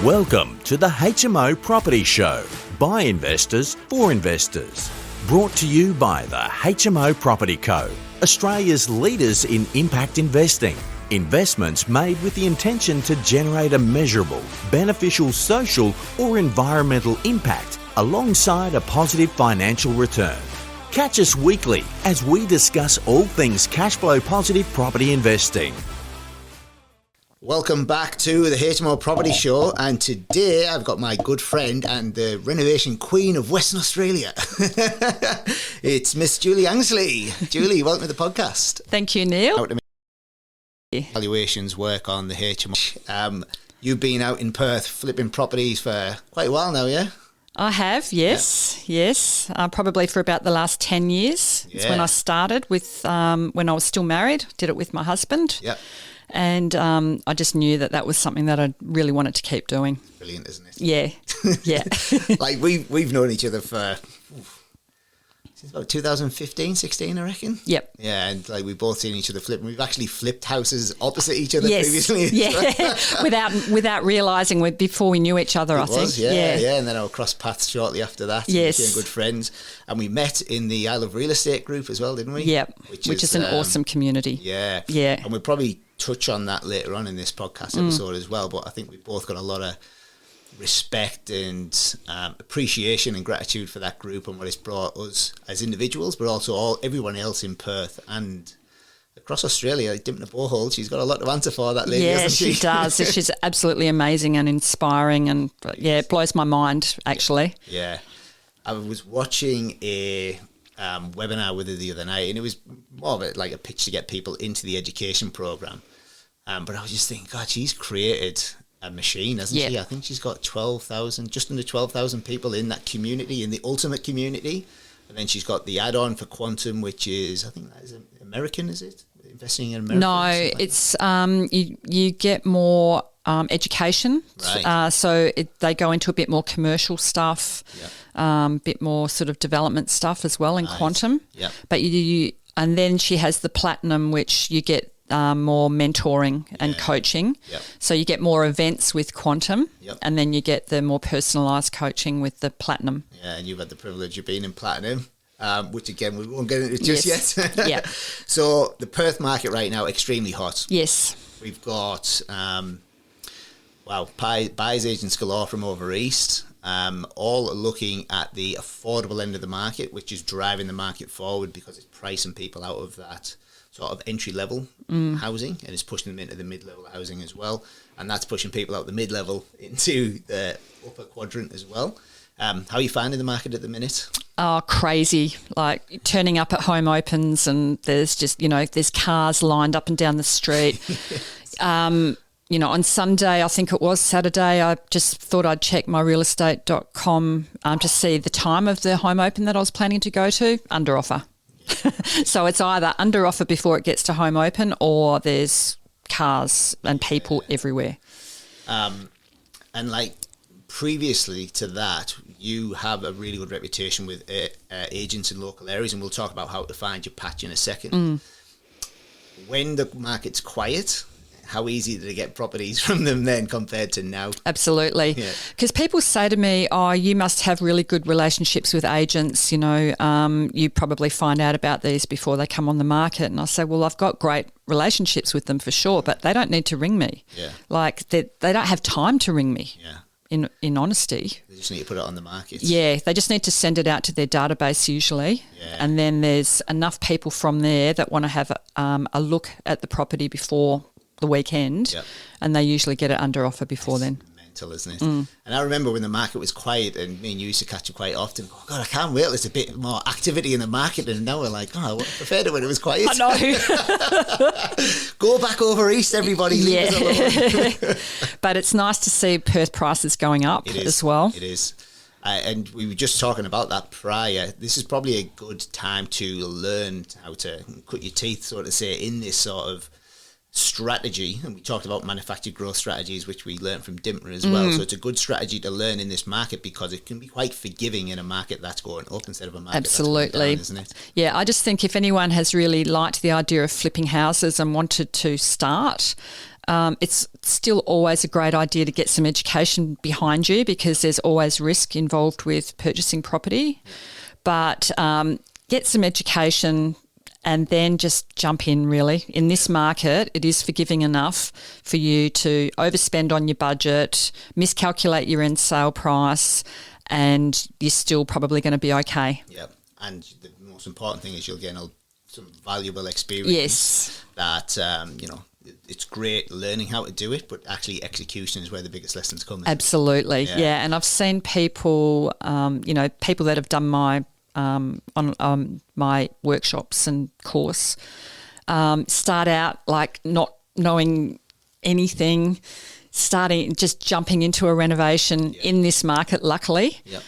Welcome to the HMO Property Show by investors for investors. Brought to you by the HMO Property Co, Australia's leaders in impact investing. Investments made with the intention to generate a measurable, beneficial social or environmental impact alongside a positive financial return. Catch us weekly as we discuss all things cash flow positive property investing. Welcome back to the HMO Property Show, and today I've got my good friend and the renovation queen of Western Australia. It's Miss Julie Anglesey. Julie, welcome to the podcast. Thank you, Neil. Out to make valuations work on the HMO. You've been out in Perth flipping properties for quite a while now, yeah? I have, yes. Probably for about the last 10 years. It's when I started with, when I was still married, did it with my husband. Yeah. And I just knew that was something that I really wanted to keep doing. Brilliant, isn't it? Yeah. Like we've known each other for since about 2015, 16, I reckon. Yep. Yeah, and like we've both seen each other flip, and we've actually flipped houses opposite each other previously. Yeah, without realising before we knew each other, I think. Yeah, and then I crossed paths shortly after that. Yes. We became good friends, and we met in the Isle of Real Estate group as well, didn't we? Yep, which is an awesome community. Yeah. And we'll probably touch on that later on in this podcast episode as well, but I think we've both got a lot of respect and appreciation and gratitude for that group and what it's brought us as individuals, but also everyone else in Perth and across Australia. Like dipping a borehole, she's got a lot to answer for, that lady, yeah, hasn't she? She does. She's absolutely amazing and inspiring, and it blows my mind, actually. Yeah. I was watching a webinar with her the other night, and it was more of like a pitch to get people into the education program. But I was just thinking, God, she's created a machine, hasn't she? I think she's got 12,000, just under 12,000 people in that community, in the ultimate community. And then she's got the add-on for quantum, which is, I think that is American, is it? Investing in America? No, it's you get more education. Right. So they go into a bit more commercial stuff, bit more sort of development stuff as well in quantum. Yeah. But and then she has the platinum, which you get more mentoring and coaching. Yep. So you get more events with quantum, Yep. and then you get the more personalised coaching with the platinum. Yeah, and you've had the privilege of being in platinum, which again we won't get into just yet. Yeah. So the Perth market right now, extremely hot. Yes. We've got buyers agents galore from over east, all looking at the affordable end of the market, which is driving the market forward because it's pricing people out of that sort of entry-level housing, and it's pushing them into the mid-level housing as well, and that's pushing people out the mid-level into the upper quadrant as well. How are you finding the market at the minute? Oh, crazy. Like turning up at home opens and there's just, there's cars lined up and down the street. On Sunday, I think it was Saturday, I just thought I'd check my realestate.com to see the time of the home open that I was planning to go to, under offer. So it's either under offer before it gets to home open, or there's cars and people everywhere. And like previously to that, you have a really good reputation with agents in local areas, and we'll talk about how to find your patch in a second. When the market's quiet, how easy to get properties from them then compared to now? Absolutely. Because people say to me, oh, you must have really good relationships with agents, you probably find out about these before they come on the market. And I say, well, I've got great relationships with them for sure, but they don't need to ring me. Yeah. Like they don't have time to ring me. Yeah. In honesty. They just need to put it on the market. Yeah, they just need to send it out to their database usually. Yeah. And then there's enough people from there that want to have a look at the property before the weekend, and they usually get it under offer before then. Mental, isn't it? And I remember when the market was quiet, and me and you used to catch it quite often. Oh God, I can't wait. There's a bit more activity in the market, and now we're like, I preferred it when it was quiet. I know. Go back over east, everybody. Leave us alone. But it's nice to see Perth prices going up as well. It is. And we were just talking about that prior. This is probably a good time to learn how to cut your teeth, so to say, in this sort of strategy. And we talked about manufactured growth strategies, which we learned from Dimper as well. So it's a good strategy to learn in this market because it can be quite forgiving in a market that's going up instead of a market that's going down, isn't it? Yeah, I just think if anyone has really liked the idea of flipping houses and wanted to start, It's still always a great idea to get some education behind you because there's always risk involved with purchasing property. But get some education and then just jump in, really. In this market, it is forgiving enough for you to overspend on your budget, miscalculate your end sale price, and you're still probably going to be okay. Yeah, and the most important thing is you'll get some valuable experience. Yes. That, it's great learning how to do it, but actually execution is where the biggest lessons come. Absolutely, yeah. And I've seen people, people that have done my my workshops and course start out like not knowing anything, just jumping into a renovation in this market, luckily. Yep.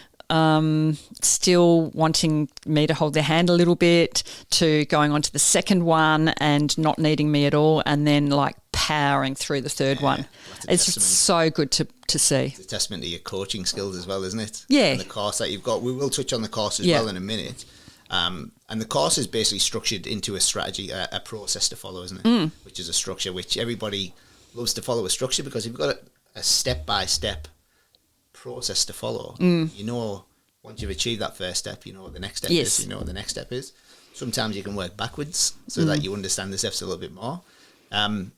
Still wanting me to hold their hand a little bit, to going on to the second one and not needing me at all, and then like powering through the third one. It's so good to see. It's a testament to your coaching skills as well, isn't it? Yeah. And the course that you've got. We will touch on the course as well in a minute. And the course is basically structured into a strategy, a process to follow, isn't it? Which is a structure which everybody loves to follow a structure, because if you've got a step-by-step process to follow, once you've achieved that first step, you know what the next step is, you know what the next step is. Sometimes you can work backwards so that you understand the steps a little bit more. And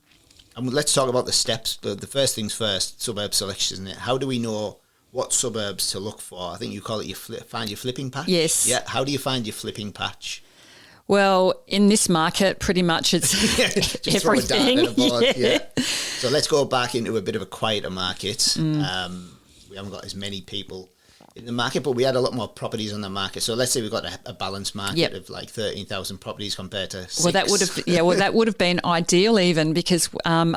let's talk about the steps. The first things first, suburb selection, isn't it? How do we know what suburbs to look for? I think you call it find your flipping patch. Yes. Yeah. How do you find your flipping patch? Well, in this market, pretty much it's just everything. Throw a dart at a board. Yeah. So let's go back into a bit of a quieter market. We haven't got as many people in the market, but we had a lot more properties on the market. So let's say we've got a balanced market of like 13,000 properties compared to 6. Well, that would have been ideal, even because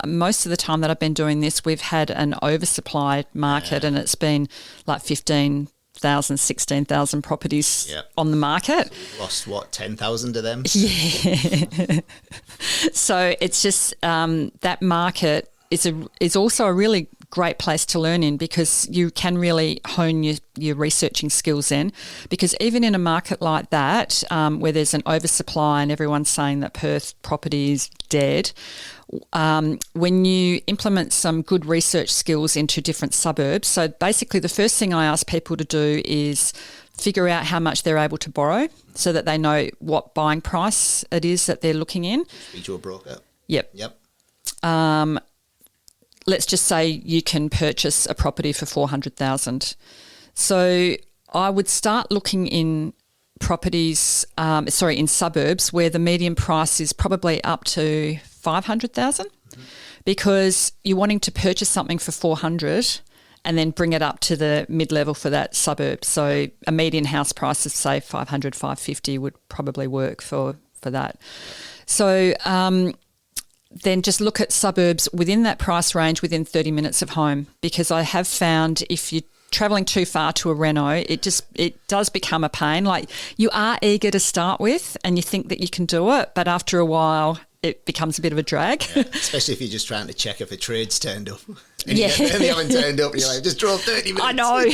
most of the time that I've been doing this, we've had an oversupplied market, and it's been like 15,000, 16,000 properties on the market. So we've lost 10,000 of them? Yeah. So it's just that market is also a really great place to learn in, because you can really hone your researching skills in, because even in a market like that, where there's an oversupply and everyone's saying that Perth property is dead, when you implement some good research skills into different suburbs, so basically the first thing I ask people to do is figure out how much they're able to borrow so that they know what buying price it is that they're looking in. Speak to a broker. Yep. Let's just say you can purchase a property for $400,000. So I would start looking in properties, in suburbs where the median price is probably up to $500,000, because you're wanting to purchase something for $400,000 and then bring it up to the mid-level for that suburb. So a median house price of say $500,000, $550,000 would probably work for that. So then just look at suburbs within that price range within 30 minutes of home, because I have found if you're travelling too far to a reno, it does become a pain. Like, you are eager to start with and you think that you can do it, but after a while it becomes a bit of a drag. Yeah, especially if you're just trying to check if a trade's turned up. And they haven't turned up and you're like, just drove 30 minutes. I know.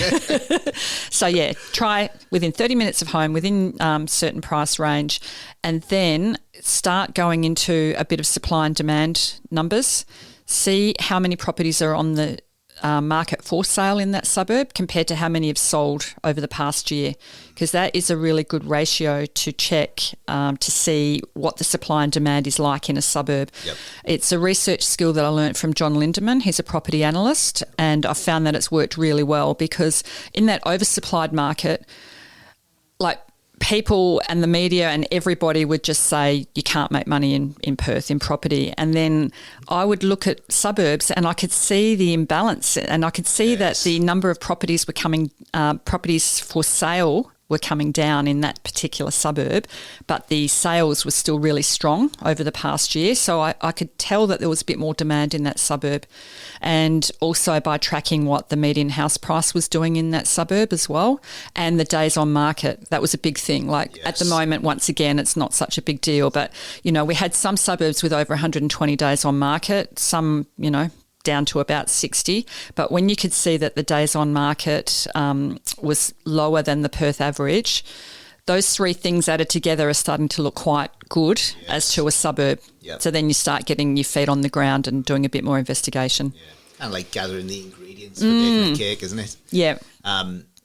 So try within 30 minutes of home, within certain price range, and then start going into a bit of supply and demand numbers. See how many properties are on the market for sale in that suburb compared to how many have sold over the past year, because that is a really good ratio to check to see what the supply and demand is like in a suburb. Yep. It's a research skill that I learnt from John Lindemann. He's a property analyst, and I found that it's worked really well, because in that oversupplied market, like, people and the media and everybody would just say you can't make money in Perth in property. And then I would look at suburbs and I could see the imbalance, and I could see that the number of properties properties for sale were coming down in that particular suburb, but the sales were still really strong over the past year. So I could tell that there was a bit more demand in that suburb, and also by tracking what the median house price was doing in that suburb as well, and the days on market. That was a big thing. Like, at the moment, once again, it's not such a big deal, but, we had some suburbs with over 120 days on market, some, down to about 60. But when you could see that the days on market was lower than the Perth average, those three things added together are starting to look quite good as to a suburb. Yep. So then you start getting your feet on the ground and doing a bit more investigation. Yeah. Kind of like gathering the ingredients for baking a cake, isn't it? Yeah.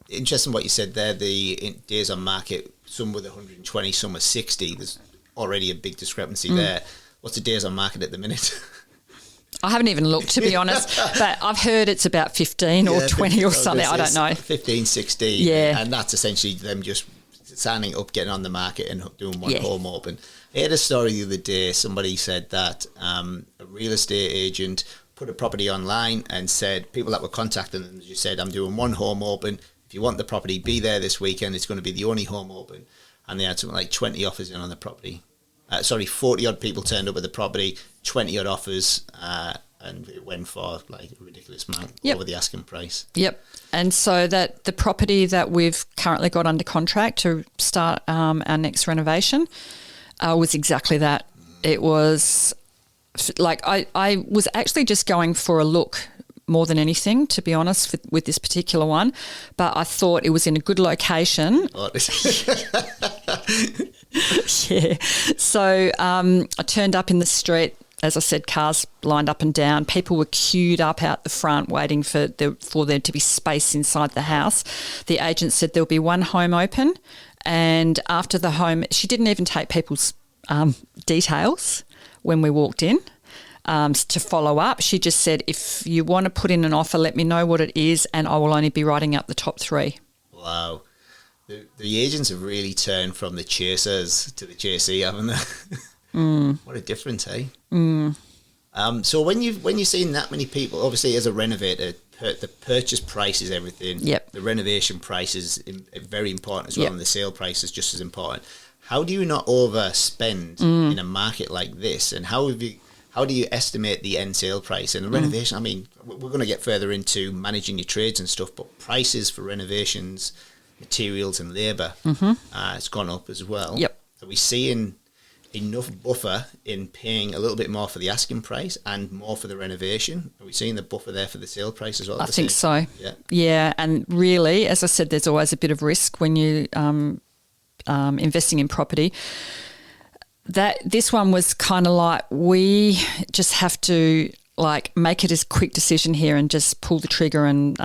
Interesting what you said there, the days on market, some with 120, some with 60. There's already a big discrepancy there. What's the days on market at the minute? I haven't even looked, to be honest, but I've heard it's about 15 or 20 or something. I don't know. 15, 16. Yeah. And that's essentially them just signing up, getting on the market and doing one home open. I heard a story the other day. Somebody said that a real estate agent put a property online and said, people that were contacting them just said, I'm doing one home open. If you want the property, be there this weekend. It's going to be the only home open. And they had something like 20 offers in on the property. 40 odd people turned up at the property, 20 odd offers, and it went for like a ridiculous amount over the asking price. Yep. And so that the property that we've currently got under contract to start our next renovation was exactly that. It was like I was actually just going for a look more than anything, to be honest, with this particular one. But I thought it was in a good location. Yeah. So I turned up in the street. As I said, cars lined up and down. People were queued up out the front waiting for there to be space inside the house. The agent said there'll be one home open, and after the home, she didn't even take people's details when we walked in to follow up. She just said, if you want to put in an offer, let me know what it is, and I will only be writing up the top three. Wow. The agents have really turned from the chasers to the chasee, haven't they? What a difference, eh? So when you've seen that many people, obviously as a renovator, the purchase price is everything. Yep. The renovation price is very important as well, and the sale price is just as important. How do you not overspend in a market like this? And how do you estimate the end sale price? And the renovation, I mean, we're going to get further into managing your trades and stuff, but prices for renovations, materials and labour, it's gone up as well. Yep. Are we seeing enough buffer in paying a little bit more for the asking price and more for the renovation? Are we seeing the buffer there for the sale price as well? I think so. Yeah. Yeah, and really, as I said, there's always a bit of risk when you investing in property. This one was kind of like, we just have to make it a quick decision here and just pull the trigger, and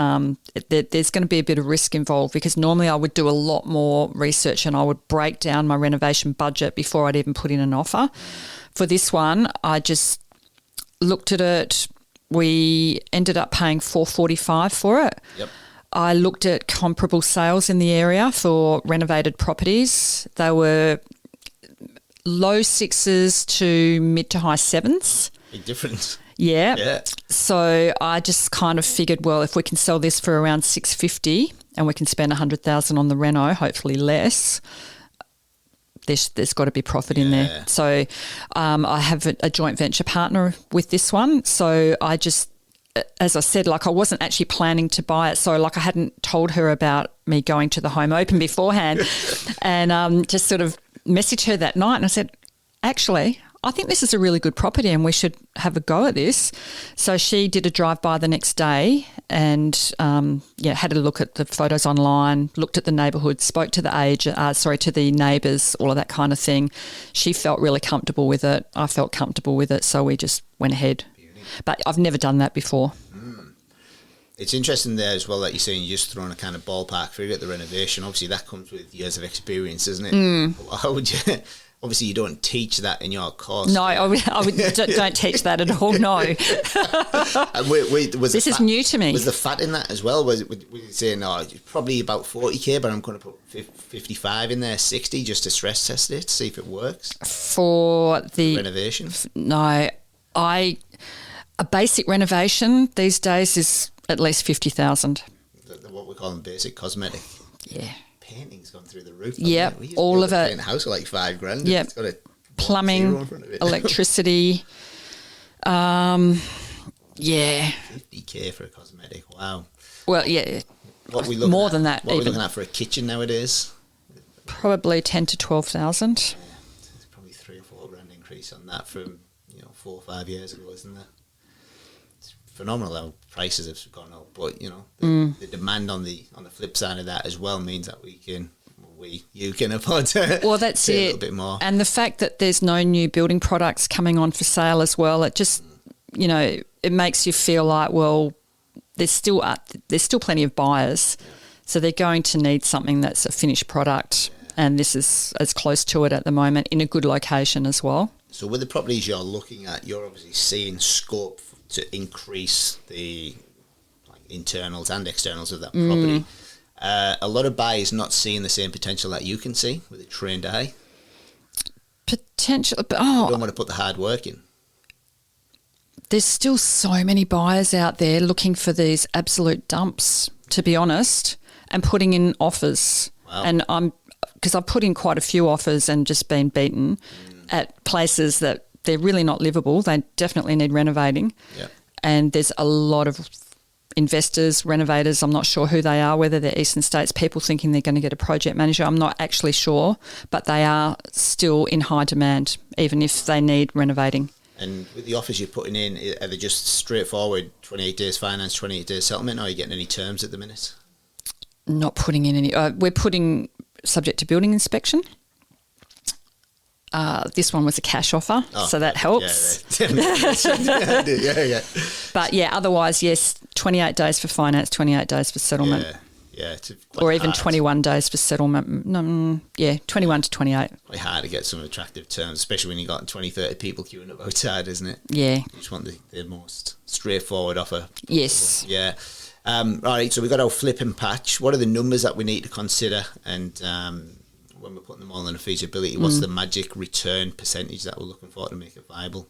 there's going to be a bit of risk involved, because normally I would do a lot more research and I would break down my renovation budget before I'd even put in an offer. For this one, I just looked at it. We ended up paying $445 for it. Yep. I looked at comparable sales in the area for renovated properties. They were low sixes to mid to high sevens. Big difference. Yeah. So I just kind of figured, well, if we can sell this for around $650 and we can spend $100,000 on the reno, hopefully less, there's got to be profit in there. So I have a joint venture partner with this one. So I just, as I said, I wasn't actually planning to buy it. So I hadn't told her about me going to the home open beforehand, and just sort of messaged her that night, and I said, actually, I think this is a really good property and we should have a go at this. So she did a drive-by the next day and had a look at the photos online, looked at the neighbourhood, spoke to the neighbours, all of that kind of thing. She felt really comfortable with it. I felt comfortable with it, so we just went ahead. But I've never done that before. It's interesting there as well that you're saying you're just throwing a kind of ballpark figure at the renovation. Obviously, that comes with years of experience, doesn't it? How would you... Obviously, you don't teach that in your course. No, I don't teach that at all, no. This is new to me. Was the fat in that as well? Was you saying, it's probably about 40K, but I'm going to put 55 in there, 60, just to stress test it, see if it works? For the renovation? No. A basic renovation these days is at least 50,000. What we call them basic cosmetic. Yeah. Painting's gone through the roof. Yeah, all of it. Paint a house for like $5,000. Yeah, it's got a plumbing, electricity. Yeah, 50K for a cosmetic. Wow. Well, yeah, what we looking more at, than that. What are we looking at for a kitchen nowadays? Probably 10 to 12,000. It's probably $3,000 or $4,000 increase on that from 4 or 5 years ago, isn't there? It's phenomenal how prices have gone up, but the demand on the flip side of that as well means that you can afford to Well, that's pay it. a little bit more. And the fact that there's no new building products coming on for sale as well, it just, it makes you feel like, well, there's still plenty of buyers. So they're going to need something that's a finished product. And this is as close to it at the moment in a good location as well. So with the properties you're looking at, you're obviously seeing scope to increase the internals and externals of that property. A lot of buyers not seeing the same potential that you can see with a trained eye. Potential, but Don't want to put the hard work in. there's still so many buyers out there looking for these absolute dumps, to be honest, and putting in offers. Wow. And because I've put in quite a few offers and just been beaten at places that they're really not livable. They definitely need renovating. Yeah. And there's a lot of investors, renovators, I'm not sure who they are, whether they're Eastern States people thinking they're going to get a project manager. I'm not actually sure, but they are still in high demand, even if they need renovating. And with the offers you're putting in, are they just straightforward 28 days finance, 28 days settlement, or are you getting any terms at the minute? Not putting in any. We're putting subject to building inspection. This one was a cash offer, so that helps. Yeah. But yeah, otherwise, yes, 28 days for finance, 28 days for settlement. Yeah. It's Or even hard. 21 days for settlement. 21 to 28. Quite hard to get some attractive terms, especially when you got 20, 30 people queuing up outside, isn't it? Yeah. You just want the most straightforward offer. Yes. Yeah. All right, so we've got our flip and patch. What are the numbers that we need to consider? And when we're putting them all in a feasibility, what's the magic return percentage that we're looking for to make it viable?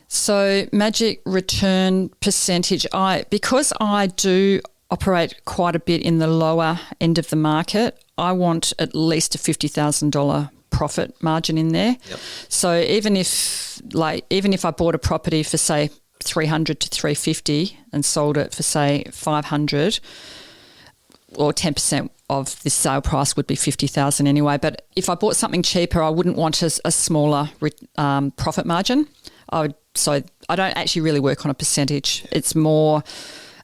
So magic return percentage, because I do operate quite a bit in the lower end of the market, I want at least a $50,000 profit margin in there. Yep. So even if I bought a property for say 300 to 350 and sold it for say 500, or 10% of the sale price would be 50,000 anyway. But if I bought something cheaper, I wouldn't want a smaller profit margin. So I don't actually really work on a percentage. It's more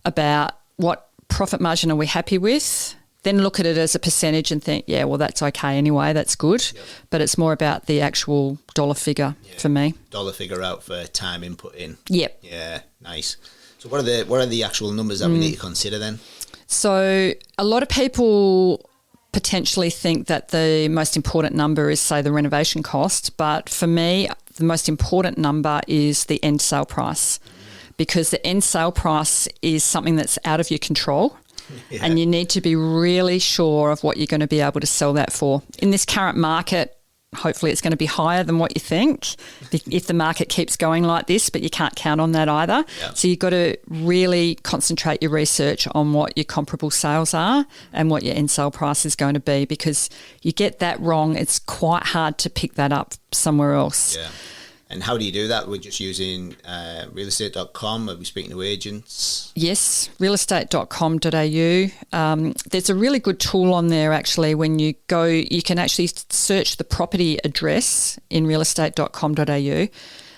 about what profit margin are we happy with, then look at it as a percentage and think, yeah, well, that's okay anyway, that's good. Yep. But it's more about the actual dollar figure for me. Dollar figure out for time input in. Yep. Yeah, nice. So what are the actual numbers that we need to consider then? So a lot of people potentially think that the most important number is, say, the renovation cost. But for me, the most important number is the end sale price, because the end sale price is something that's out of your control. Yeah. And you need to be really sure of what you're going to be able to sell that for. In this current market, hopefully it's going to be higher than what you think if the market keeps going like this, but you can't count on that either. Yeah. So you've got to really concentrate your research on what your comparable sales are and what your end sale price is going to be, because you get that wrong, it's quite hard to pick that up somewhere else. Yeah. And how do you do that? We're just using realestate.com. Are we speaking to agents? Yes, realestate.com.au. There's a really good tool on there actually. When you go, you can actually search the property address in realestate.com.au.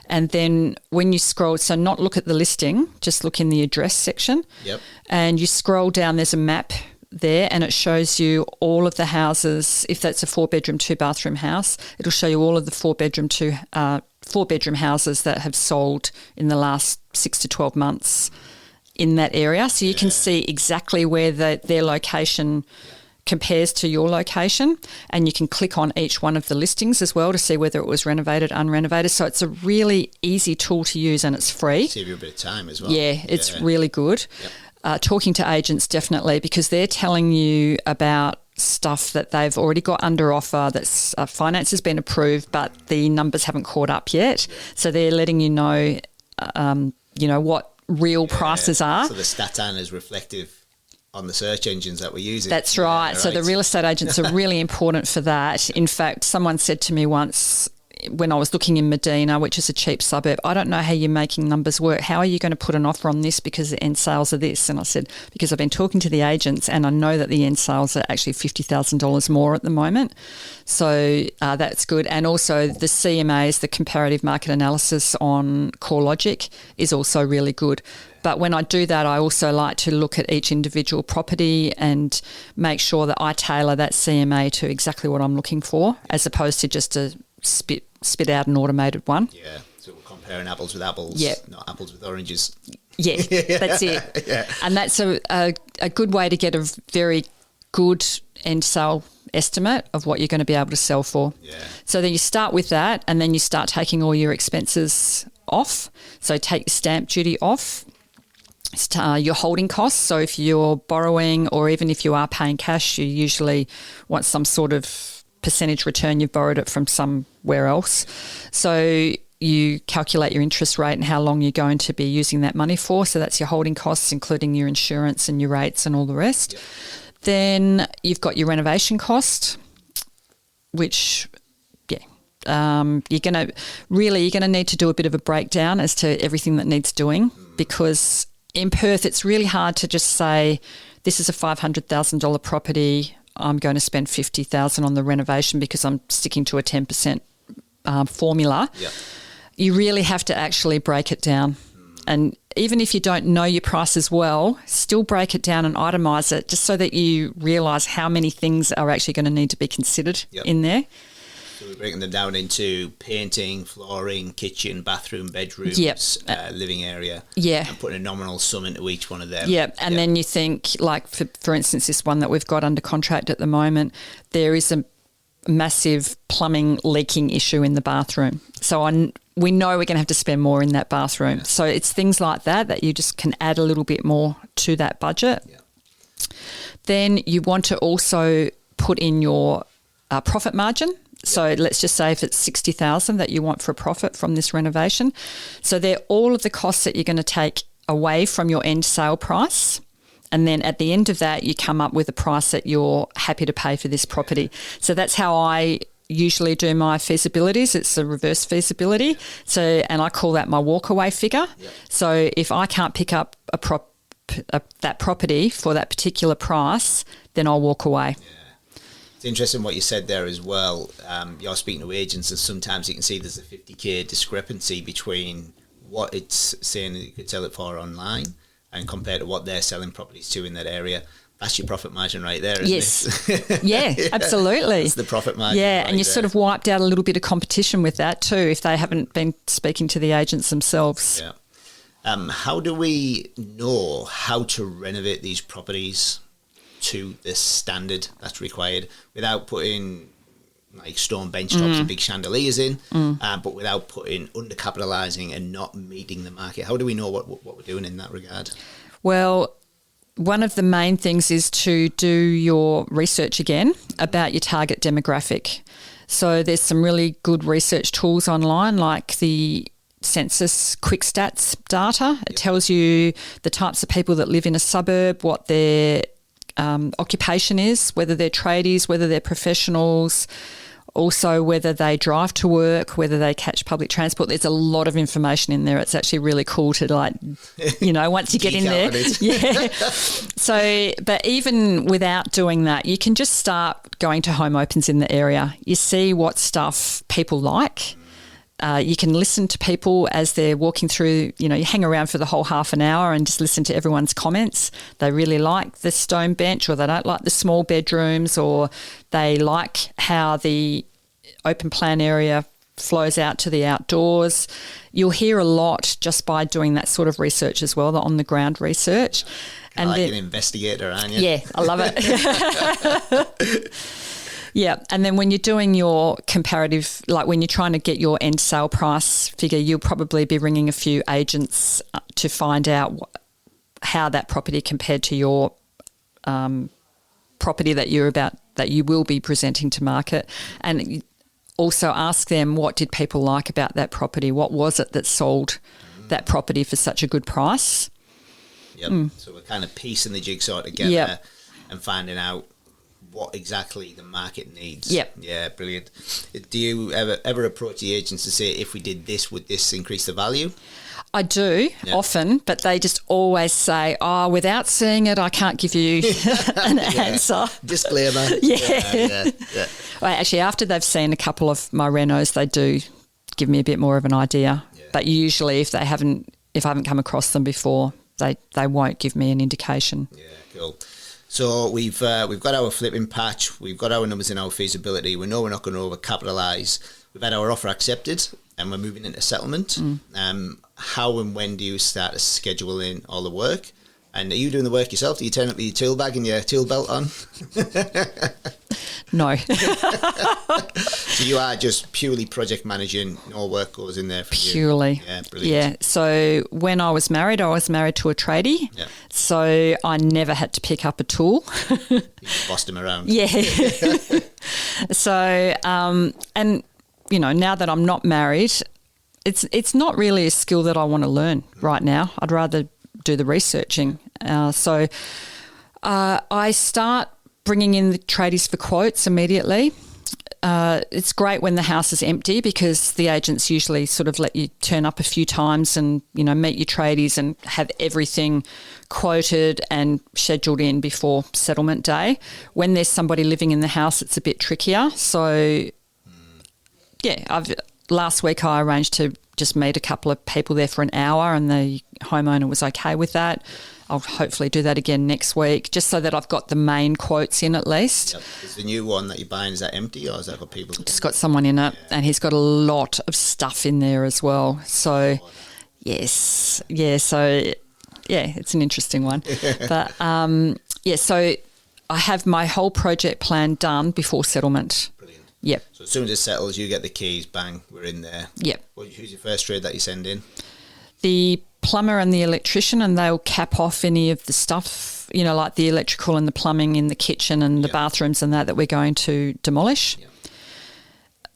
And then when you scroll, so not look at the listing, just look in the address section. Yep. And you scroll down, there's a map there and it shows you all of the houses. If that's a 4-bedroom, 2-bathroom house, it'll show you all of the 4-bedroom, 4-bedroom houses that have sold in the last 6 to 12 months in that area. So you can see exactly where their location compares to your location, and you can click on each one of the listings as well to see whether it was renovated, unrenovated. So it's a really easy tool to use and it's free. Save you a bit of time as well. Yeah, it's really good. Yep. Talking to agents, definitely, because they're telling you about stuff that they've already got under offer, that's finance has been approved, but the numbers haven't caught up yet. So they're letting you know, what real prices are. So the stats aren't as reflective on the search engines that we're using. That's right. So the real estate agents are really important for that. In fact, someone said to me once, when I was looking in Medina, which is a cheap suburb, I don't know how you're making numbers work. How are you going to put an offer on this because the end sales are this? And I said, because I've been talking to the agents and I know that the end sales are actually $50,000 more at the moment. So that's good. And also the CMAs, the comparative market analysis on CoreLogic, is also really good. But when I do that, I also like to look at each individual property and make sure that I tailor that CMA to exactly what I'm looking for, as opposed to just to spit out an automated one. Yeah, so we're comparing apples with apples, not apples with oranges. Yeah, that's it. Yeah. And that's a good way to get a very good end sale estimate of what you're going to be able to sell for. Yeah. So then you start with that, and then you start taking all your expenses off. So take your stamp duty off. Your holding costs. So if you're borrowing, or even if you are paying cash, you usually want some sort of percentage return. You've borrowed it from somewhere else. So you calculate your interest rate and how long you're going to be using that money for. So that's your holding costs, including your insurance and your rates and all the rest. Yep. Then you've got your renovation cost, which you're going to need to do a bit of a breakdown as to everything that needs doing, because in Perth, it's really hard to just say, this is a $500,000 property, I'm going to spend $50,000 on the renovation because I'm sticking to a 10% formula. Yep. You really have to actually break it down. And even if you don't know your prices well, still break it down and itemise it, just so that you realise how many things are actually going to need to be considered in there. So we're breaking them down into painting, flooring, kitchen, bathroom, bedrooms, living area, and putting a nominal sum into each one of them. And then you think, like, for instance, this one that we've got under contract at the moment, there is a massive plumbing leaking issue in the bathroom. So we know we're going to have to spend more in that bathroom. Yeah. So it's things like that you just can add a little bit more to that budget. Yeah. Then you want to also put in your profit margin. So let's just say if it's $60,000 that you want for a profit from this renovation. So they're all of the costs that you're going to take away from your end sale price. And then at the end of that, you come up with a price that you're happy to pay for this property. So that's how I usually do my feasibilities. It's a reverse feasibility. So, and I call that my walkaway figure. Yep. So if I can't pick up that property for that particular price, then I'll walk away. Yeah. It's interesting what you said there as well. You're speaking to agents, and sometimes you can see there's a 50k discrepancy between what it's saying that you could sell it for online and compared to what they're selling properties to in that area. That's your profit margin right there, isn't it? Yeah, absolutely. It's the profit margin. Yeah, right and you there. sort of wiped out a little bit of competition with that too, if they haven't been speaking to the agents themselves. Yeah. How do we know how to renovate these properties to the standard that's required without putting like stone bench tops and big chandeliers in, but without putting undercapitalising and not meeting the market? How do we know what we're doing in that regard? Well, one of the main things is to do your research again about your target demographic. So there's some really good research tools online, like the Census Quick Stats data. It tells you the types of people that live in a suburb, what their occupation is, whether they're tradies, whether they're professionals, also whether they drive to work, whether they catch public transport. There's a lot of information in there. It's actually really cool to, like, once you get in there. Yeah. So, but even without doing that, you can just start going to home opens in the area. You see what stuff people like. You can listen to people as they're walking through, you hang around for the whole half an hour and just listen to everyone's comments. They really like the stone bench, or they don't like the small bedrooms, or they like how the open plan area flows out to the outdoors. You'll hear a lot just by doing that sort of research as well, the on the ground research. And like an investigator, aren't you? Yeah, I love it. Yeah, and then when you're doing your comparative, like when you're trying to get your end sale price figure, you'll probably be ringing a few agents to find out how that property compared to your property that you will be presenting to market, and also ask them, what did people like about that property? What was it that sold that property for such a good price? Yep. So we're kind of piecing the jigsaw together and finding out what exactly the market needs. Yep. Yeah, brilliant. Do you ever approach the agents to say, if we did this, would this increase the value? I do often, but they just always say, "Oh, without seeing it, I can't give you an answer." Disclaimer. Yeah. Well, actually, after they've seen a couple of my renos, they do give me a bit more of an idea. Yeah. But usually, if I haven't come across them before, they won't give me an indication. Yeah, cool. So we've got our flipping patch, we've got our numbers in our feasibility. We know we're not going to overcapitalise. We've had our offer accepted, and we're moving into settlement. How and when do you start to schedule in all the work? And are you doing the work yourself? Do you turn up with your tool bag and your tool belt on? No. So you are just purely project managing, all work goes in there for you? Purely. Yeah, brilliant. Yeah, so when I was married to a tradie. Yeah. So I never had to pick up a tool. You just bossed him around. Yeah. So, and, you know, now that I'm not married, it's not really a skill that I want to learn right now. I'd rather do the researching. So I start bringing in the tradies for quotes immediately. It's great when the house is empty because the agents usually sort of let you turn up a few times and, you know, meet your tradies and have everything quoted and scheduled in before settlement day. When there's somebody living in the house, it's a bit trickier. So, yeah, last week I arranged to just meet a couple of people there for an hour and the homeowner was okay with that. I'll hopefully do that again next week, just so that I've got the main quotes in at least. Yep. Is the new one that you're buying, is that empty or has that got people? Just got someone in it, and he's got a lot of stuff in there as well. So, yes. Yeah, so, yeah, it's an interesting one. But, yeah, so I have my whole project plan done before settlement. Brilliant. Yep. So as soon as it settles, you get the keys, bang, we're in there. Yep. Who's your first trade that you send in? The plumber and the electrician, and they'll cap off any of the stuff, you know, like the electrical and the plumbing in the kitchen and the bathrooms and that we're going to demolish. Yep.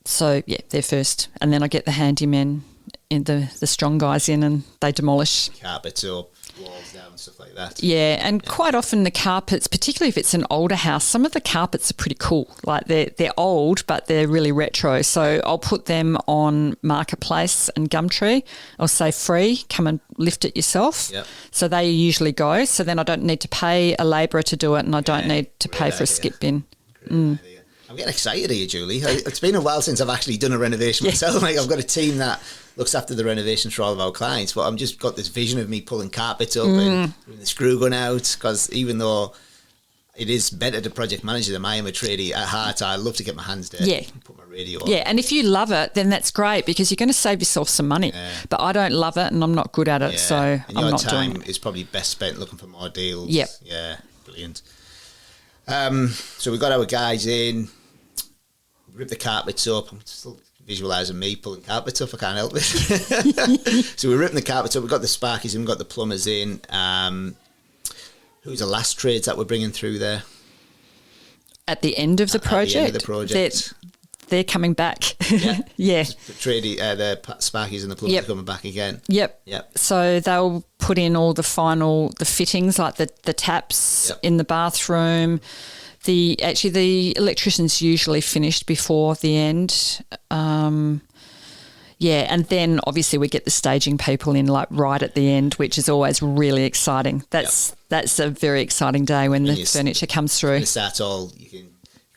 So, yeah, they're first. And then I get the handymen, in the strong guys in, and they demolish. Carpets up, walls down, stuff like that. Yeah, and quite often the carpets, particularly if it's an older house, some of the carpets are pretty cool. Like they're old, but they're really retro. So I'll put them on Marketplace and Gumtree. I'll say free, come and lift it yourself. Yep. So they usually go. So then I don't need to pay a labourer to do it, and I don't need to pay for a skip bin. I'm getting excited here, Julie. It's been a while since I've actually done a renovation myself. Like, I've got a team that looks after the renovations for all of our clients, but I've just got this vision of me pulling carpets up and the screw gun out, because even though it is better to project manage them, I am a tradie at heart. I love to get my hands dirty and put my radio on. Yeah, and if you love it, then that's great because you're going to save yourself some money. Yeah. But I don't love it and I'm not good at it, so and I'm not doing it. your time is probably best spent looking for more deals. Yep. Yeah, brilliant. So we've got our guys in, rip the carpets up. I'm still visualising me pulling carpets up. I can't help it. So we're ripping the carpets up. We've got the sparkies in, we've got the plumbers in. Who's the last trades that we're bringing through there? At the end of the project? At the end of the project. They're coming back. Yeah. Yeah. The sparkies and the plumbers are coming back again. Yep. Yep. So they'll put in all the fittings, like the taps in the bathroom. The electrician's usually finished before the end. Yeah, and then obviously we get the staging people in like right at the end, which is always really exciting. That's a very exciting day when the furniture comes through. When it starts all,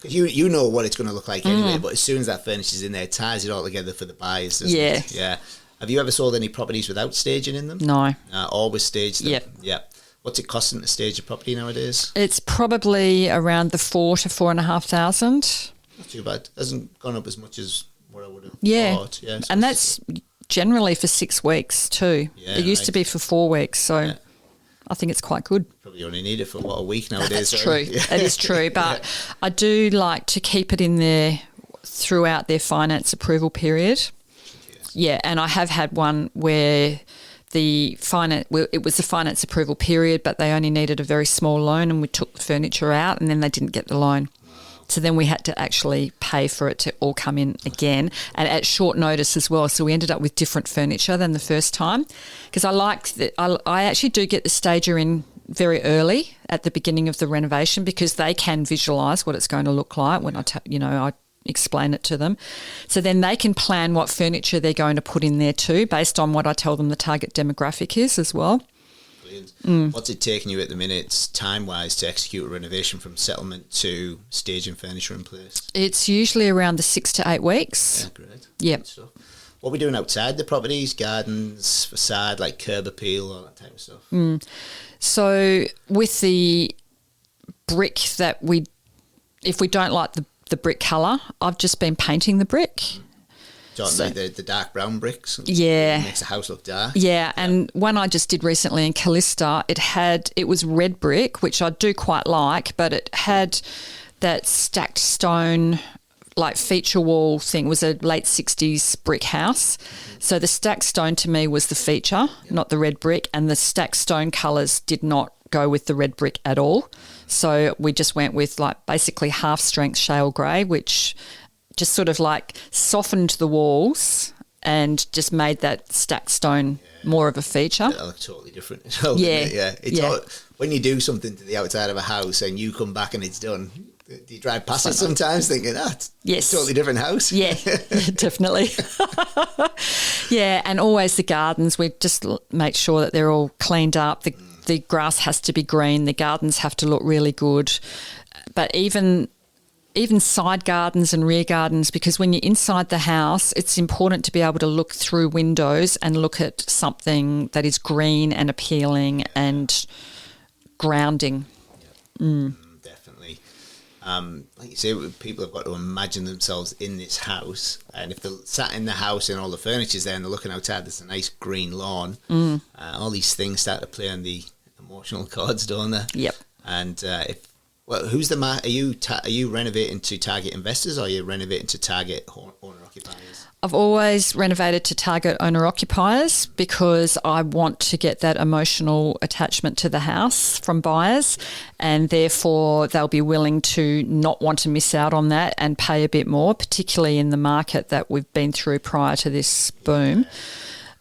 because you know what it's going to look like anyway, but as soon as that furniture's in there, it ties it all together for the buyers, doesn't it? Yeah. Have you ever sold any properties without staging in them? No. Always staged them? Yep. Yep. What's it costing to stage a property nowadays? It's probably around the $4,000 to $4,500. Not too bad. Hasn't gone up as much as what I would have thought. Yeah, so and that's generally for 6 weeks too. Yeah, it used to be for 4 weeks, so I think it's quite good. Probably only need it for a week nowadays. That's true. Yeah. It is true, but I do like to keep it in there throughout their finance approval period. Yes. Yeah, and I have had one where it was the finance approval period, but they only needed a very small loan, and we took the furniture out, and then they didn't get the loan. So then we had to actually pay for it to all come in again, and at short notice as well. So we ended up with different furniture than the first time, because I actually do get the stager in very early at the beginning of the renovation because they can visualise what it's going to look like when I explain it to them. So then they can plan what furniture they're going to put in there too, based on what I tell them the target demographic is as well. Brilliant. What's it taking you at the minute, time-wise, to execute a renovation from settlement to staging furniture in place? It's usually around the 6 to 8 weeks. Yeah, great. Yep. Good stuff. What are we doing outside the properties, gardens, facade, like curb appeal, all that type of stuff? So with the brick if we don't like the brick colour, I've just been painting the brick. Like the dark brown bricks? Yeah. It makes the house look dark? Yeah, and one I just did recently in Callista, it was red brick, which I do quite like, but it had that stacked stone like feature wall thing. It was a late 60s brick house. So the stacked stone to me was the feature, not the red brick, and the stacked stone colours did not go with the red brick at all. So we just went with like basically half strength shale grey, which just sort of like softened the walls and just made that stacked stone more of a feature. That looks totally different. When you do something to the outside of a house and you come back and it's done, do you drive past it sometimes thinking, it's a totally different house? Yeah, definitely. Yeah, and always the gardens, we just make sure that they're all cleaned up. The grass has to be green. The gardens have to look really good. But even side gardens and rear gardens, because when you're inside the house, it's important to be able to look through windows and look at something that is green and appealing and grounding. Definitely. Like you say, people have got to imagine themselves in this house, and if they're sat in the house and all the furniture's there and they're looking outside, there's a nice green lawn, all these things start to play on the emotional chords, don't they? Yep. And who's the are you renovating to target investors, or are you renovating to target owner occupiers? I've always renovated to target owner occupiers because I want to get that emotional attachment to the house from buyers, and therefore they'll be willing to not want to miss out on that and pay a bit more, particularly in the market that we've been through prior to this boom.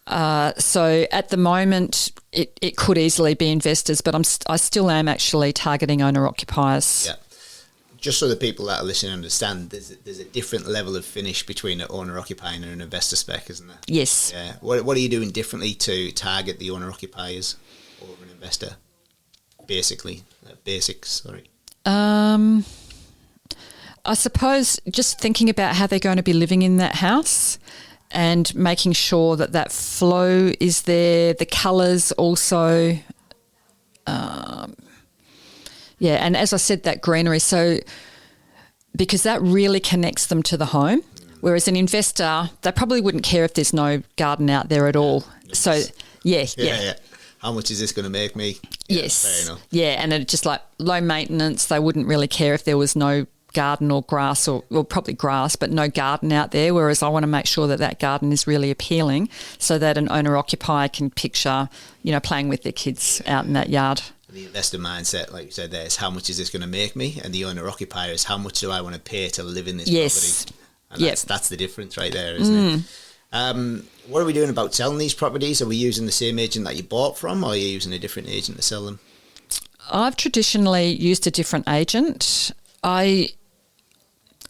So at the moment, it could easily be investors, but I still am actually targeting owner occupiers. Yeah. Just so the people that are listening understand, there's a different level of finish between an owner occupier and an investor spec, isn't there? Yes. Yeah. What are you doing differently to target the owner occupiers or an investor? Basics. Sorry. I suppose just thinking about how they're going to be living in that house, and making sure that flow is there, the colours also, and as I said, that greenery. So because that really connects them to the home, whereas an investor, they probably wouldn't care if there's no garden out there at all. So, yeah. How much is this going to make me? Yes. Fair enough. Yeah, and it's just like low maintenance. They wouldn't really care if there was no garden or grass, or probably grass, but no garden out there, whereas I want to make sure that garden is really appealing so that an owner-occupier can picture, playing with their kids out in that yard. The investor mindset, like you said there, is how much is this going to make me? And the owner-occupier is how much do I want to pay to live in this property? And that's the difference right there, isn't it? What are we doing about selling these properties? Are we using the same agent that you bought from, or are you using a different agent to sell them? I've traditionally used a different agent. I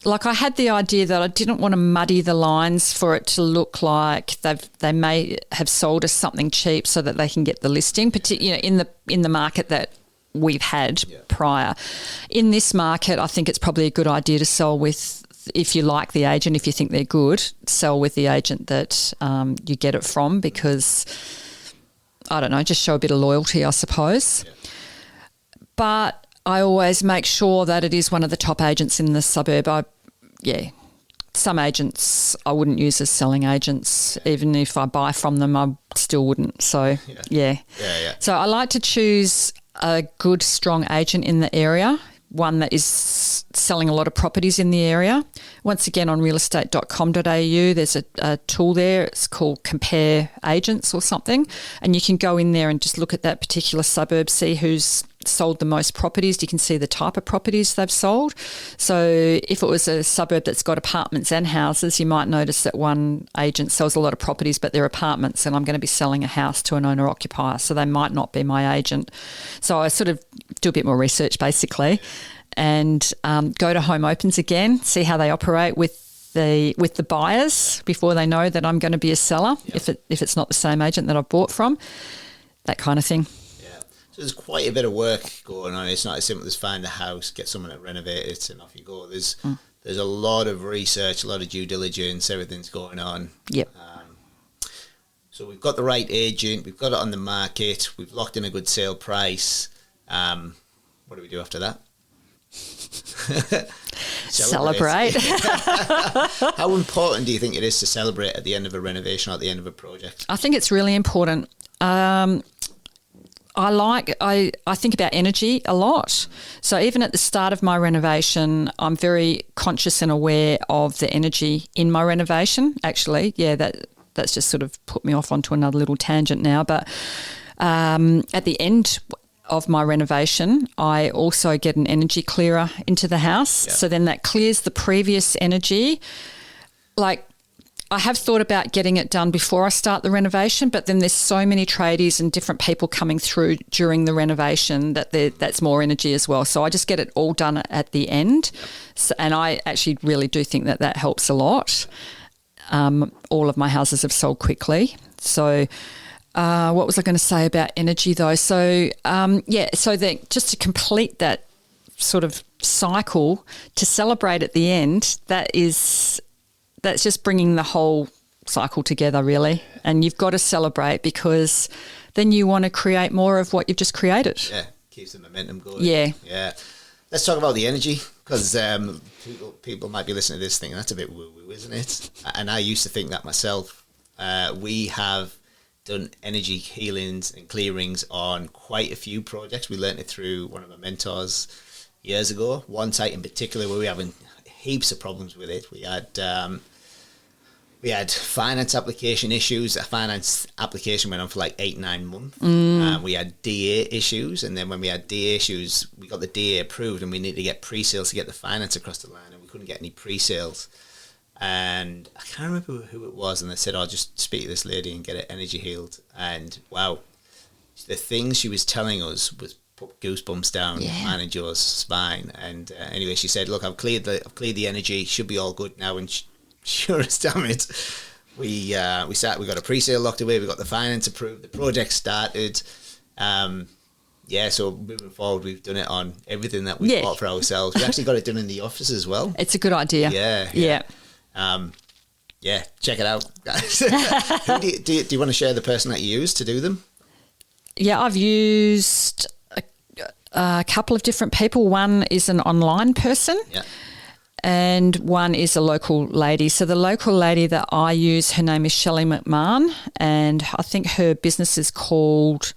had the idea that I didn't want to muddy the lines for it to look like they may have sold us something cheap so that they can get the listing, particularly in the market that we've had prior. In this market, I think it's probably a good idea to sell with, if you like the agent, if you think they're good, sell with the agent that you get it from, because, I don't know, just show a bit of loyalty, I suppose. Yeah. But I always make sure that it is one of the top agents in the suburb. Some agents I wouldn't use as selling agents. Even if I buy from them, I still wouldn't. So, yeah. So I like to choose a good, strong agent in the area, one that is selling a lot of properties in the area. Once again, on realestate.com.au, there's a tool there. It's called Compare Agents or something. And you can go in there and just look at that particular suburb, see who's sold the most properties. You can see the type of properties they've sold. So if it was a suburb that's got apartments and houses, you might notice that one agent sells a lot of properties, but they're apartments, and I'm going to be selling a house to an owner-occupier, so they might not be my agent. So I sort of do a bit more research, basically, and go to home opens again, see how they operate with the buyers before they know that I'm going to be a seller, if it's not the same agent that I've bought from, that kind of thing. Yeah. So there's quite a bit of work going on. It's not as simple as find a house, get someone to renovate it, and off you go. There's a lot of research, a lot of due diligence, everything's going on. Yep. So we've got the right agent, we've got it on the market, we've locked in a good sale price. What do we do after that? Celebrate. How important do you think it is to celebrate at the end of a renovation or at the end of a project? I think it's really important. I think about energy a lot. So even at the start of my renovation, I'm very conscious and aware of the energy in my renovation. Actually, that's just sort of put me off onto another little tangent now. But at the end of my renovation, I also get an energy clearer into the house. So then that clears the previous energy. Like, I have thought about getting it done before I start the renovation, but then there's so many tradies and different people coming through during the renovation that's more energy as well. So I just get it all done at the end. So, and I actually really do think that helps a lot. All of my houses have sold quickly. So what was I going to say about energy though? So, so that just to complete that sort of cycle, to celebrate at the end, that's just bringing the whole cycle together, really. And you've got to celebrate, because then you want to create more of what you've just created. Yeah, keeps the momentum going. Yeah. Let's talk about the energy, because people might be listening to this thinking that's a bit woo-woo, isn't it? And I used to think that myself. We have done energy healings and clearings on quite a few projects. We learnt it through one of my mentors years ago. One site in particular where we were having heaps of problems with it. We had finance application issues. A finance application went on for like 8-9 months. We had DA issues, and then when we had DA issues, we got the DA approved, and we needed to get pre-sales to get the finance across the line, and we couldn't get any pre-sales. And I can't remember who it was, and they said, "I'll just speak to this lady and get it energy healed." And wow, the things she was telling us was put goosebumps down mine and Joe's spine. And anyway, she said, "Look, I've cleared the energy. Should be all good now." And sure as damn it, we got a pre-sale locked away. We got the finance approved. The project started. So moving forward, we've done it on everything that we bought for ourselves. We actually got it done in the office as well. It's a good idea. Yeah. Check it out, guys. do you want to share the person that you used to do them? Yeah, I've used a couple of different people. One is an online person. Yeah. And one is a local lady. So the local lady that I use, her name is Shelley McMahon, and I think her business is called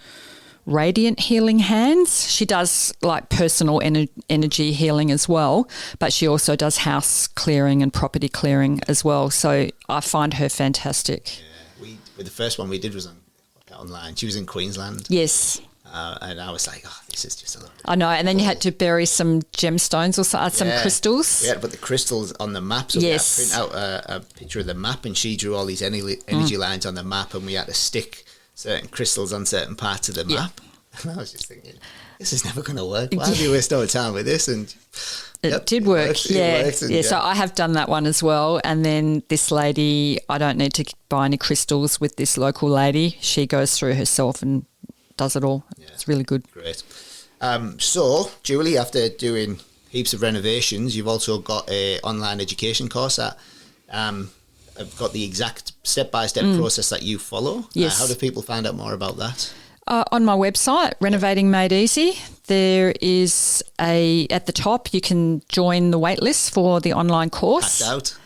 Radiant Healing Hands. She does like personal energy healing as well, but she also does house clearing and property clearing as well. So I find her fantastic. Yeah, the first one we did was online. She was in Queensland. Yes. And I was like, oh, this is just a little bit I know. And then you had to bury some gemstones or some crystals. We had to put the crystals on the map. So we had to print out a picture of the map, and she drew all these energy lines on the map, and we had to stick certain crystals on certain parts of the map. And I was just thinking, this is never going to work. Why do we waste our time with this? And it did work. So I have done that one as well. And then this lady, I don't need to buy any crystals with this local lady. She goes through herself and does it all. Yeah. It's really good. Great. So, Julie, after doing heaps of renovations, you've also got an online education course that I've got the exact step-by-step process that you follow. Yes. How do people find out more about that? On my website, Renovating Made Easy, there is at the top, you can join the wait list for the online course. Packed out.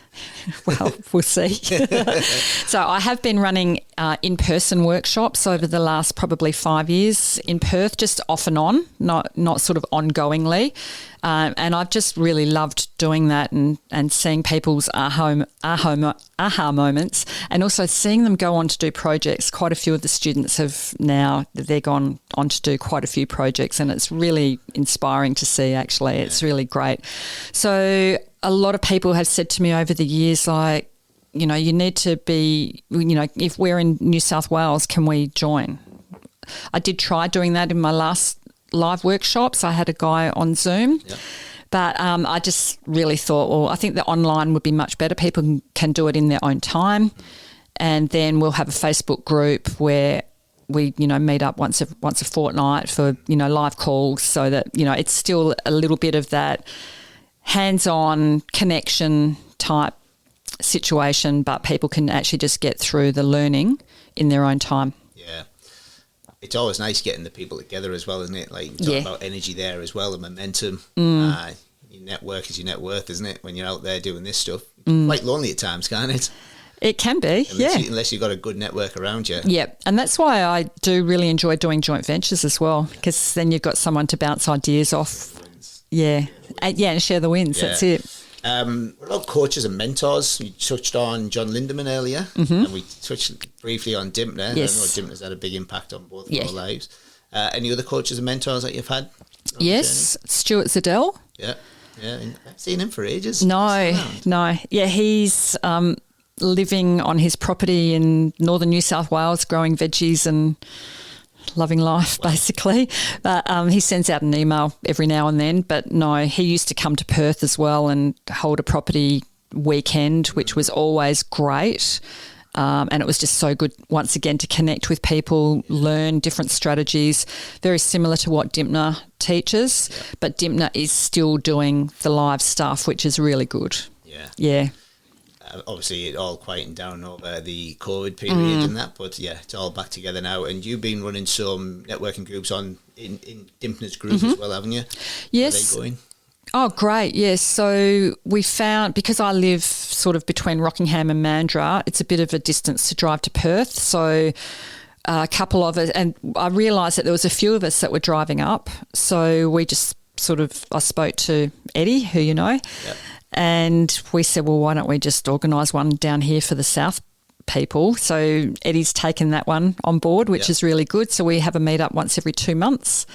Well, we'll see. So I have been running in-person workshops over the last probably 5 years in Perth, just off and on, not sort of ongoingly. And I've just really loved doing that and seeing people's aha moments, and also seeing them go on to do projects. Quite a few of the students they're gone on to do quite a few projects, and it's really inspiring to see, actually. It's really great. So a lot of people have said to me over the years, like, you know, you need to be, you know, if we're in New South Wales, can we join? I did try doing that in my last live workshops. I had a guy on Zoom, but I just really thought, well, I think the online would be much better. People can do it in their own time, and then we'll have a Facebook group where we, you know, meet up once a fortnight for, you know, live calls, so that, you know, it's still a little bit of that hands-on connection type situation, but people can actually just get through the learning in their own time. Yeah. It's always nice getting the people together as well, isn't it? Like, you talk about energy there as well, and momentum. Your network is your net worth, isn't it? When you're out there doing this stuff. Quite lonely at times, can't it? It can be, Unless you've got a good network around you. Yeah, and that's why I do really enjoy doing joint ventures as well, because then you've got someone to bounce ideas off. Yeah, and share the wins, that's it. What about coaches and mentors? You touched on John Lindemann earlier, and we touched briefly on Dimpner. Yes. I know Dimpner's had a big impact on both of our lives. Any other coaches and mentors that you've had? Yes, Stuart Ziddell. Yeah, I've seen him for ages. No. Yeah, he's living on his property in northern New South Wales, growing veggies and loving life, basically. But he sends out an email every now and then. But no, he used to come to Perth as well and hold a property weekend, which was always great. And it was just so good, once again, to connect with people, learn different strategies, very similar to what Dimpner teaches. But Dimpner is still doing the live stuff, which is really good. Yeah. Obviously, it all quietened down over the COVID period and that, but it's all back together now. And you've been running some networking groups in Dimpner's group as well, haven't you? Yes. Where are they going? Oh, great, yes. So we found, because I live sort of between Rockingham and Mandurah, it's a bit of a distance to drive to Perth. So a couple of us, and I realised that there was a few of us that were driving up. So we just I spoke to Eddie, who you know, and we said, well, why don't we just organise one down here for the South people? So Eddie's taken that one on board, which is really good. So we have a meet-up once every 2 months,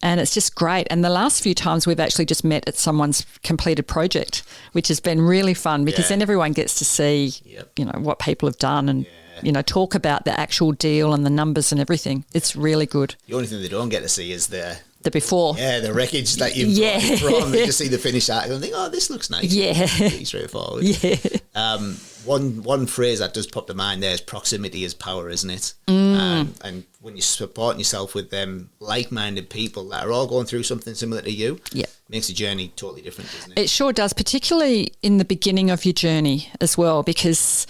and it's just great. And the last few times we've actually just met at someone's completed project, which has been really fun, because then everyone gets to see, you know, what people have done and, you know, talk about the actual deal and the numbers and everything. It's really good. The only thing they don't get to see is the before. Yeah, the wreckage that you've brought from. They just see the finished article and think, oh, this looks nice. Yeah. Pretty straightforward. Yeah. One phrase that does pop to mind there is proximity is power, isn't it? And when you're supporting yourself with them like-minded people that are all going through something similar to you, it makes the journey totally different, doesn't it? It sure does, particularly in the beginning of your journey as well, because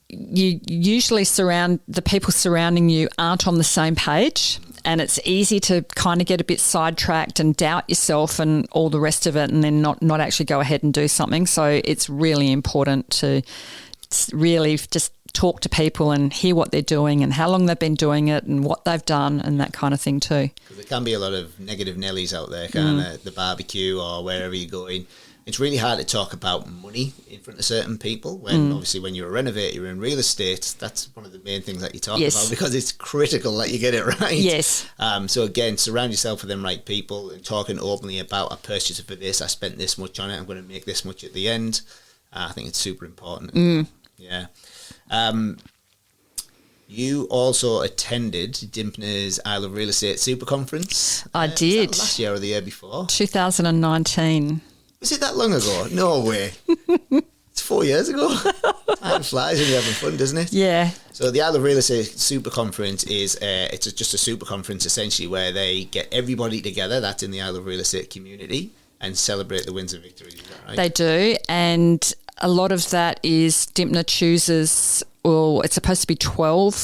you usually the people surrounding you aren't on the same page, and it's easy to kind of get a bit sidetracked and doubt yourself and all the rest of it, and then not actually go ahead and do something. So it's really important to really just talk to people and hear what they're doing and how long they've been doing it and what they've done and that kind of thing too. Because there can be a lot of negative Nellies out there, the barbecue or wherever you're going. It's really hard to talk about money in front of certain people when obviously when you're a renovator, you're in real estate, that's one of the main things that you talk about, because it's critical that you get it right. Yes. So again, surround yourself with them right people and talking openly about, I purchased for this, I spent this much on it, I'm going to make this much at the end. I think it's super important. Yeah. You also attended Dimpner's Isle of Real Estate Super Conference. I did. Was that last year or the year before? 2019. Was it that long ago? No way. It's 4 years ago. Time flies when you're having fun, doesn't it? Yeah. So the Isle of Real Estate Super Conference is just a super conference essentially where they get everybody together that's in the Isle of Real Estate community and celebrate the wins and victories. Is that right? They do, and a lot of that is Dimpner chooses, well, it's supposed to be 12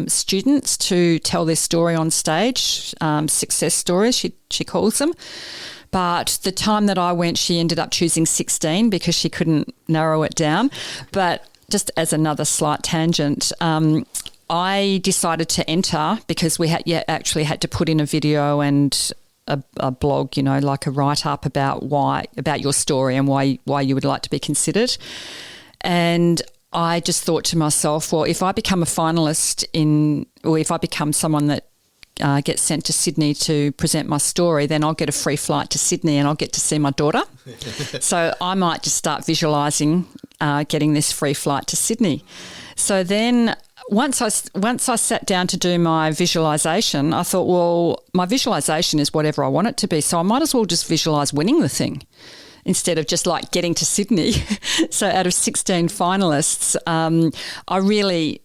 students to tell their story on stage, success stories, she calls them. But the time that I went, she ended up choosing 16 because she couldn't narrow it down. But just as another slight tangent, I decided to enter because we actually had to put in a video and a blog, like a write-up about your story and why you would like to be considered. And I just thought to myself, well, if I become a finalist or if I become someone that gets sent to Sydney to present my story, then I'll get a free flight to Sydney and I'll get to see my daughter. So I might just start visualising getting this free flight to Sydney. So then once I sat down to do my visualisation, I thought, well, my visualisation is whatever I want it to be, so I might as well just visualise winning the thing instead of just like getting to Sydney. So out of 16 finalists, I really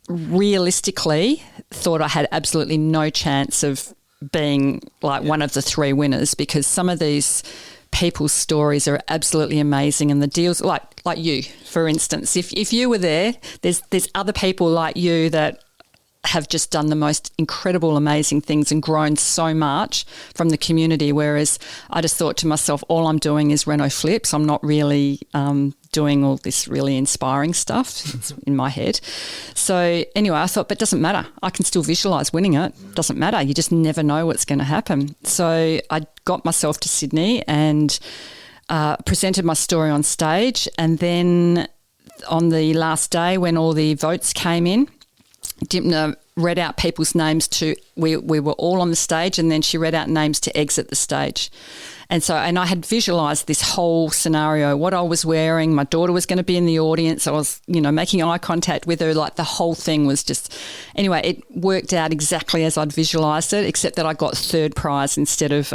realistically thought I had absolutely no chance of being like one of the 3 winners, because some of these people's stories are absolutely amazing, and the deals, like you, for instance, if you were there's other people like you that have just done the most incredible, amazing things and grown so much from the community, whereas I just thought to myself, all I'm doing is reno flips. I'm not really doing all this really inspiring stuff. It's in my head. So anyway, I thought, but it doesn't matter. I can still visualise winning it. Doesn't matter. You just never know what's going to happen. So I got myself to Sydney and presented my story on stage. And then on the last day when all the votes came in, Dipna read out people's names we were all on the stage, and then she read out names to exit the stage. And I had visualised this whole scenario, what I was wearing. My daughter was going to be in the audience. I was, making eye contact with her. Like, the whole thing was just... Anyway, it worked out exactly as I'd visualised it, except that I got 3rd prize instead of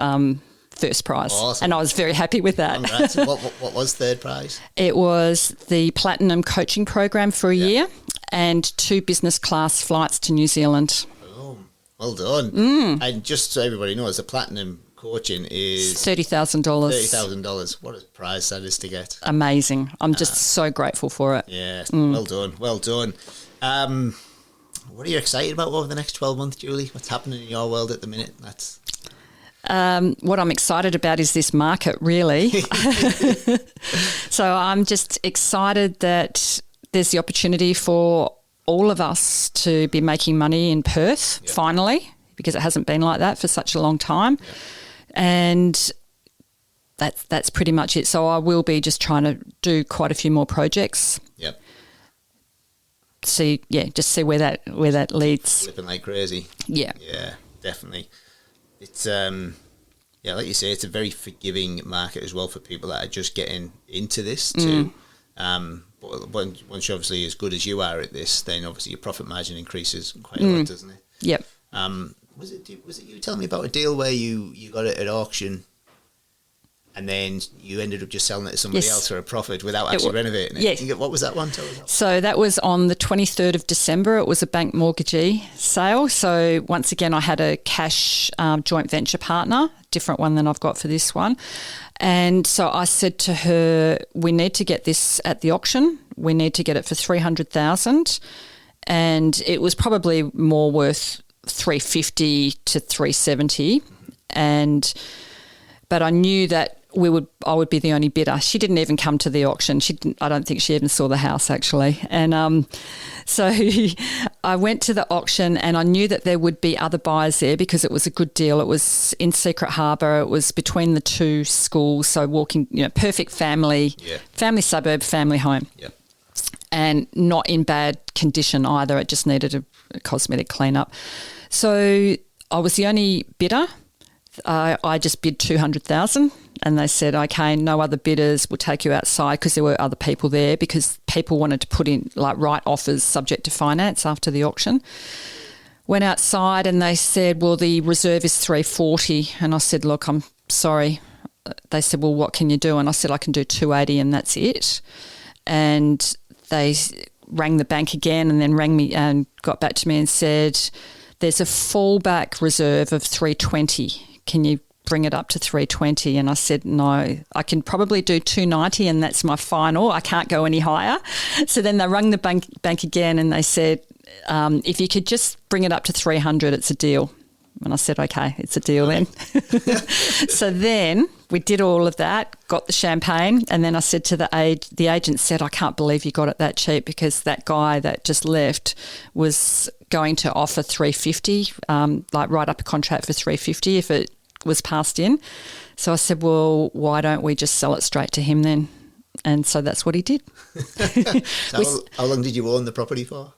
first prize. Awesome. And I was very happy with that. Congrats. What was 3rd prize? It was the Platinum Coaching Program for a year and 2 business class flights to New Zealand. Oh, well done. And just so everybody knows, the Platinum Coaching is $30,000. $30,000. What a prize that is to get. Amazing. I'm just so grateful for it. Yeah, well done. Well done. What are you excited about over the next 12 months, Julie? What's happening in your world at the minute? What I'm excited about is this market, really. So I'm just excited that there's the opportunity for all of us to be making money in Perth, finally, because it hasn't been like that for such a long time. Yep. And that's pretty much it. So I will be just trying to do quite a few more projects. Yep. Just see where that leads. Flipping like crazy. Yeah. Yeah, definitely. It's like you say, it's a very forgiving market as well for people that are just getting into this too. But once you're obviously as good as you are at this, then obviously your profit margin increases quite a lot, doesn't it? Yep. Was it you telling me about a deal where you got it at auction and then you ended up just selling it to somebody else for a profit without actually renovating it? Yes. What was that one? Tell us that. So that was on the 23rd of December. It was a bank mortgagee sale. So once again, I had a cash joint venture partner, different one than I've got for this one. And so I said to her, we need to get this at the auction. We need to get it for $300,000. And it was probably more worth $350 to $370. But I knew that I would be the only bidder. She didn't even come to the auction. I don't think she even saw the house, actually. And so I went to the auction, and I knew that there would be other buyers there because it was a good deal. It was in Secret Harbour. It was between the 2 schools, so walking, perfect family suburb, family home. Yep. And not in bad condition either. It just needed a cosmetic clean-up. So I was the only bidder. I just bid $200,000, and they said, okay, no other bidders, will take you outside, because there were other people there, because people wanted to put in write offers subject to finance after the auction. Went outside and they said, well, the reserve is $340, and I said, look, I'm sorry. They said, well, what can you do? And I said, I can do $280 and that's it. And they rang the bank again, and then rang me and got back to me and said, there's a fallback reserve of $320. Can you bring it up to $320? And I said, no, I can probably do $290, and that's my final. I can't go any higher. So then they rang the bank again, and they said, if you could just bring it up to $300, it's a deal. And I said, okay, it's a deal then. So then we did all of that, got the champagne, and then I said to the agent said, I can't believe you got it that cheap, because that guy that just left was going to offer $350, write up a contract for $350 if it was passed in. So I said, well, why don't we just sell it straight to him then? And so that's what he did. So how long did you own the property for?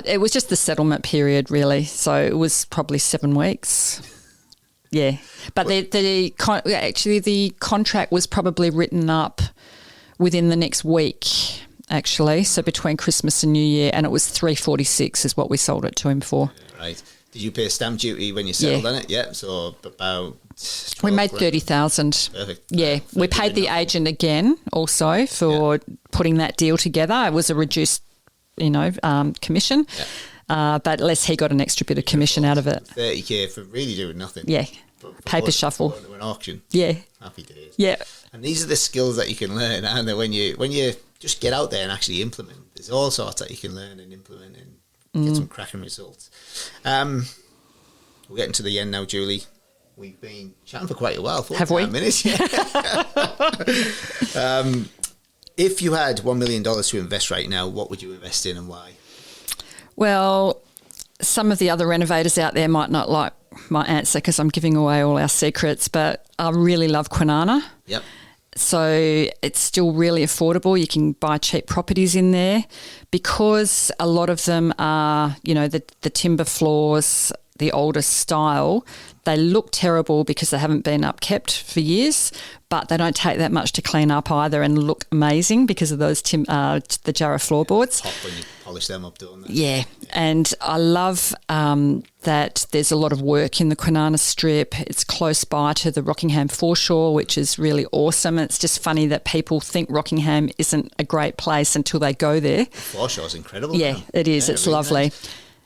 It was just the settlement period, really. So it was probably 7 weeks. Yeah. But the contract was probably written up within the next week, actually. So between Christmas and New Year, and it was $346 is what we sold it to him for. Right. Did you pay stamp duty when you settled on it? Yeah. So about... We made $30,000. Perfect. Yeah. We paid the agent again also for putting that deal together. It was a reduced, commission. Yeah. But at least he got an extra bit of commission out of it. $30,000 for really doing nothing. Yeah. Paper shuffle. To an auction. Yeah. Happy days. Yeah. And these are the skills that you can learn, aren't they? When you just get out there and actually implement. There's all sorts that you can learn and implement and get some cracking results. We're getting to the end now, Julie. We've been chatting for quite a while. 45 minutes. Yeah. If you had $1 million to invest right now, what would you invest in and why? Well, some of the other renovators out there might not like my answer because I'm giving away all our secrets, but I really love Kwinana. Yep. So it's still really affordable. You can buy cheap properties in there because a lot of them are, the timber floors, the older style. They look terrible because they haven't been upkept for years, but they don't take that much to clean up either and look amazing because of those the Jarrah floorboards. Pop when you polish them up, don't they? Yeah, and I love that there's a lot of work in the Kwinana Strip. It's close by to the Rockingham foreshore, which is really awesome. It's just funny that people think Rockingham isn't a great place until they go there. The foreshore's incredible. Yeah, it is. It's really lovely.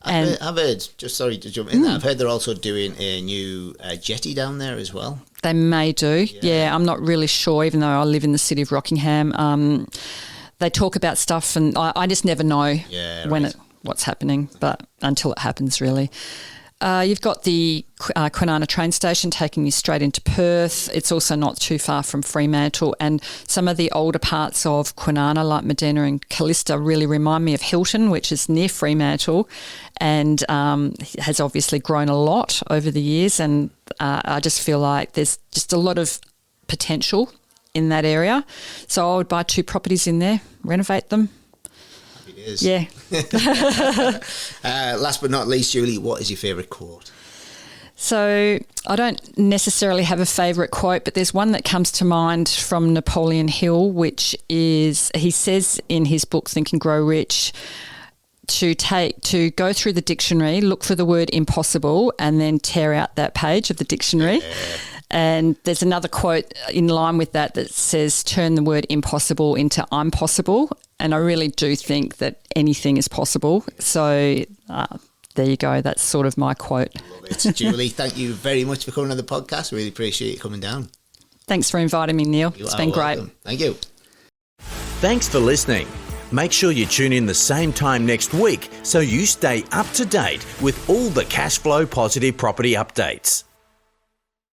Nice. I've heard, just sorry to jump in there, I've heard they're also doing a new jetty down there as well. They may do. Yeah, I'm not really sure, even though I live in the city of Rockingham. They talk about stuff and I just never know what's happening, but until it happens, really. You've got the Kwinana train station taking you straight into Perth. It's also not too far from Fremantle, and some of the older parts of Kwinana, like Medina and Callista, really remind me of Hilton, which is near Fremantle, and has obviously grown a lot over the years. And I just feel like there's just a lot of potential in that area. So I would buy 2 properties in there, renovate them. Is. Yeah. Last but not least, Julie, what is your favourite quote? So I don't necessarily have a favourite quote, but there's one that comes to mind from Napoleon Hill, which is, he says in his book Think and Grow Rich, to go through the dictionary, look for the word impossible, and then tear out that page of the dictionary. Yeah. And there's another quote in line with that says, turn the word impossible into I'm possible. And I really do think that anything is possible. So there you go. That's sort of my quote. Love it. Julie, thank you very much for coming on the podcast. Really appreciate you coming down. Thanks for inviting me, Neil. It's been great. Thank you. Thanks for listening. Make sure you tune in the same time next week so you stay up to date with all the cash flow positive property updates.